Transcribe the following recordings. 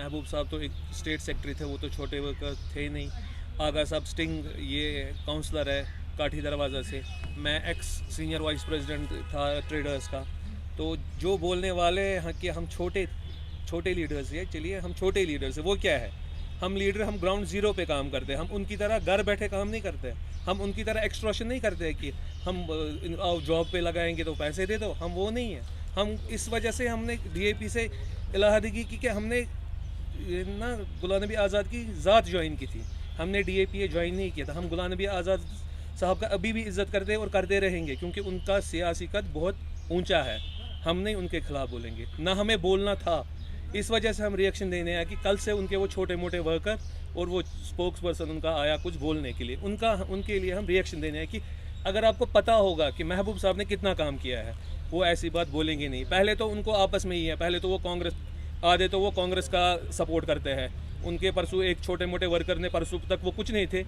महबूब साहब तो एक स्टेट सेक्रेटरी थे, वो तो छोटे वर्कर थे नहीं। आगा साहब स्टिंग ये काउंसलर है काठी दरवाज़ा से। मैं एक्स सीनियर वाइस प्रेसिडेंट था ट्रेडर्स का। तो जो बोलने वाले हैं कि हम छोटे लीडर्स हैं, चलिए हम छोटे लीडर्स हैं, वो क्या है? हम लीडर, हम ग्राउंड ज़ीरो पे काम करते हैं। हम उनकी तरह घर बैठे काम नहीं करते। हम उनकी तरह एक्सट्रॉशन नहीं करते कि हम जॉब पे लगाएंगे तो पैसे दे दो। हम वो नहीं है। हम इस वजह से हमने डीएपी से इलाहादगी की कि हमने ना गुलाम नबी आज़ाद की ज़ात ज्वाइन की थी। हमने डीएपी ज्वाइन नहीं किया था। हम गुलाम नबी आज़ाद साहब का अभी भी इज़्ज़त करते और करते रहेंगे, क्योंकि उनका सियासी कद बहुत ऊंचा है। हम नहीं उनके खिलाफ बोलेंगे, ना हमें बोलना था। इस वजह से हम रिएक्शन देने आए कि कल से उनके वो छोटे मोटे वर्कर और वो स्पोक्स पर्सन उनका आया कुछ बोलने के लिए, उनके लिए हम रिएक्शन देने आए कि अगर आपको पता होगा कि महबूब साहब ने कितना काम किया है, वो ऐसी बात बोलेंगे नहीं। पहले तो उनको आपस में ही है, पहले तो वो कांग्रेस आधे तो वो कांग्रेस का सपोर्ट करते हैं। उनके परसों एक छोटे मोटे वर्कर ने, परसों तक वो कुछ नहीं थे,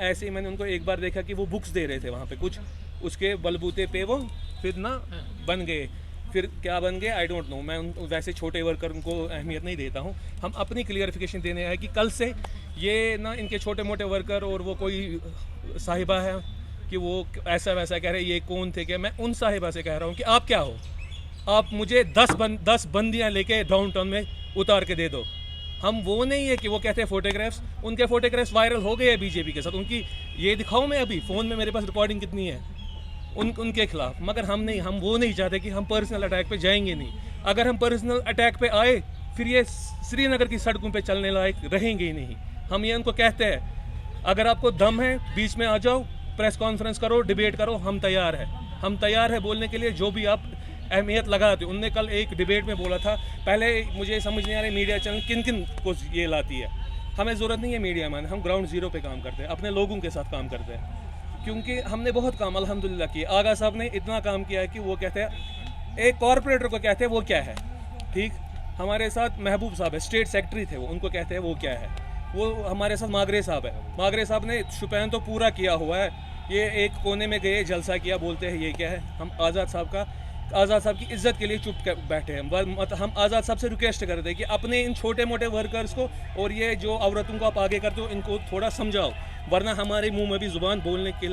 ऐसे ही मैंने उनको एक बार देखा कि वो बुक्स दे रहे थे वहाँ पे कुछ, उसके बलबूते पे वो फिर ना बन गए। फिर क्या बन गए आई डोंट नो। मैं वैसे छोटे वर्कर उनको अहमियत नहीं देता हूँ। हम अपनी क्लियरिफिकेशन देने आए कि कल से ये ना इनके छोटे मोटे वर्कर और वो कोई साहिबा है कि वो ऐसा वैसा कह रहे ये कौन थे क्या। मैं उन साहिबा से कह रहा हूँ कि आप क्या हो? आप मुझे 10 बंदियाँ लेके डाउनटाउन में उतार के दे दो। हम वो नहीं है कि वो कहते हैं फोटोग्राफ्स, उनके फोटोग्राफ्स वायरल हो गए हैं बीजेपी के साथ। उनकी ये दिखाऊं मैं अभी फ़ोन में मेरे पास रिकॉर्डिंग कितनी है उनके खिलाफ। मगर हम नहीं, हम वो नहीं चाहते कि हम पर्सनल अटैक पे जाएंगे नहीं। अगर हम पर्सनल अटैक पे आए फिर ये श्रीनगर की सड़कों पे चलने लायक रहेंगे ही नहीं। हम ये उनको कहते हैं अगर आपको दम है बीच में आ जाओ, प्रेस कॉन्फ्रेंस करो, डिबेट करो, हम तैयार हैं। हम तैयार है बोलने के लिए जो भी आप अहमियत लगाते। उनने कल एक डिबेट में बोला था, पहले मुझे समझ नहीं आ रहा मीडिया चैनल किन किन को ये लाती है। हमें ज़रूरत नहीं है मीडिया मैन, हम ग्राउंड ज़ीरो पे काम करते हैं, अपने लोगों के साथ काम करते हैं। क्योंकि हमने बहुत काम अल्हम्दुलिल्लाह किया। आगा साहब ने इतना काम किया है कि वो कहते हैं एक कॉरपोरेटर को कहते हैं वो क्या है। ठीक, हमारे साथ महबूब साहब है, स्टेट सेक्रेटरी थे वो, उनको कहते हैं वो क्या है। वो हमारे साथ मागरे साहब है। मागरे साहब ने शुपैन तो पूरा किया हुआ है, ये एक कोने में गए जलसा किया, बोलते हैं ये क्या है। हम आज़ाद साहब की इज्जत के लिए चुप बैठे हैं। हम आज़ाद साहब से रिक्वेस्ट करते हैं कि अपने इन छोटे मोटे वर्कर्स को और ये जो औरतों को आप आगे करते हो इनको थोड़ा समझाओ, वरना हमारे मुंह में भी ज़ुबान बोलने के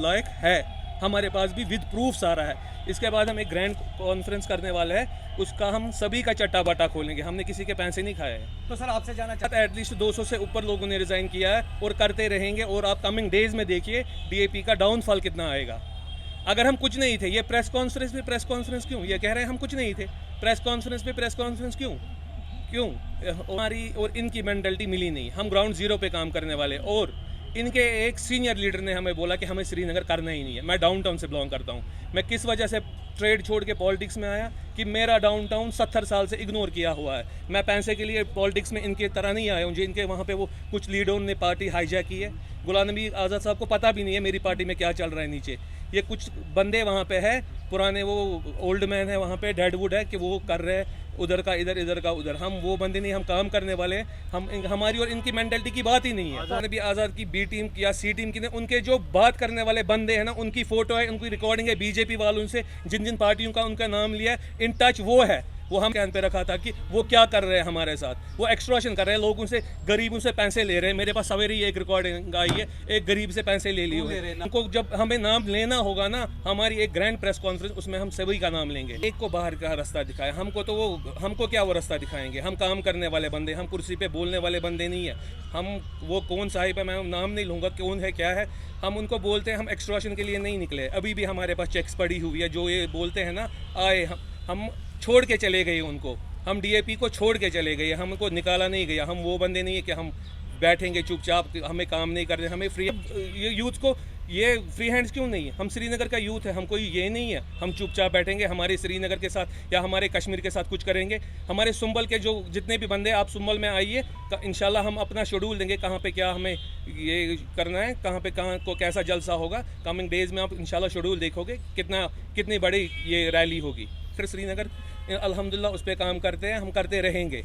लायक है। हमारे पास भी विद प्रूफ सारा है। इसके बाद हम एक ग्रैंड कॉन्फ्रेंस करने वाले हैं, उसका हम सभी का चट्टा बट्टा खोलेंगे। हमने किसी के पैसे नहीं खाए हैं। तो सर आपसे जानना चाहते हैं, एटलीस्ट 200 से ऊपर लोगों ने रिज़ाइन किया है और करते रहेंगे। और आप कमिंग डेज में देखिए डीएपी का डाउनफॉल कितना आएगा। अगर हम कुछ नहीं थे, ये प्रेस कॉन्फ्रेंस क्यों? ये कह रहे हैं हम कुछ नहीं थे, प्रेस कॉन्फ्रेंस क्यों? हमारी और इनकी मेंटलिटी मिली नहीं। हम ग्राउंड ज़ीरो पे काम करने वाले। और इनके एक सीनियर लीडर ने हमें बोला कि हमें श्रीनगर करना ही नहीं है। मैं डाउनटाउन से बिलोंग करता हूँ। मैं किस वजह से ट्रेड छोड़ के पॉलिटिक्स में आया कि मेरा डाउनटाउन 70 साल से इग्नोर किया हुआ है। मैं पैसे के लिए पॉलिटिक्स में इनके तरह नहीं आया हूँ जो इनके वहाँ पे वो कुछ लीडरों ने पार्टी हाईजैक की है। गुलाम नबी आज़ाद साहब को पता भी नहीं है मेरी पार्टी में क्या चल रहा है नीचे। ये कुछ बंदे वहाँ पे है पुराने, वो ओल्ड मैन है वहाँ पे, डेडवुड है कि वो कर रहे हैं उधर का इधर का उधर। हम वो बंदे नहीं, हम काम करने वाले हैं। हमारी और इनकी मेंटलिटी की बात ही नहीं है। गुलाम नबी आज़ाद की बी टीम या सी टीम की, उनके जो बात करने वाले बंदे हैं ना, उनकी फ़ोटो है, उनकी रिकॉर्डिंग है बीजेपी वालों से, जिन पार्टियों का उनका नाम लिया इन टच वो है। वो हम कैन पे रखा था कि वो क्या कर रहे हैं हमारे साथ। वो एक्सट्रॉशन कर रहे हैं, लोगों से, गरीबों से पैसे ले रहे हैं। मेरे पास सवेरे ही एक रिकॉर्डिंग आई है, एक गरीब से पैसे ले लिए। उनको जब हमें नाम लेना होगा ना, हमारी एक ग्रैंड प्रेस कॉन्फ्रेंस, उसमें हम सभी का नाम लेंगे। एक को बाहर का रास्ता दिखाए, हमको क्या वो रास्ता दिखाएंगे? हम काम करने वाले बंदे, हम कुर्सी पे बोलने वाले बंदे नहीं है। हम वो कौन साहिब है, मैं नाम नहीं लूँगा कौन है क्या है। हम उनको बोलते हैं हम एक्सट्रॉशन के लिए नहीं निकले। अभी भी हमारे पास चेक्स पड़ी हुई है। जो ये बोलते हैं ना आए, हम छोड़ के चले गए उनको। हम डीएपी को छोड़ के चले गए, हमको निकाला नहीं गया। हम वो बंदे नहीं है कि हम बैठेंगे चुपचाप, हमें काम नहीं करने। हमें फ्री, ये यूथ को ये फ्री हैंड्स क्यों नहीं है? हम श्रीनगर का यूथ है, हम कोई ये नहीं है हम चुपचाप बैठेंगे हमारे श्रीनगर के साथ या हमारे कश्मीर के साथ कुछ करेंगे। हमारे सुंबल के जो जितने भी बंदे, आप सुंबल में आइए, इंशाल्लाह हम अपना शेड्यूल देंगे कहाँ पे क्या हमें ये करना है, कहाँ को कैसा जलसा होगा। कमिंग डेज में आप इंशाल्लाह शेड्यूल देखोगे कितनी बड़ी ये रैली होगी। फिर श्रीनगर अल्हम्दुलिल्लाह उस पर काम करते हैं, हम करते रहेंगे।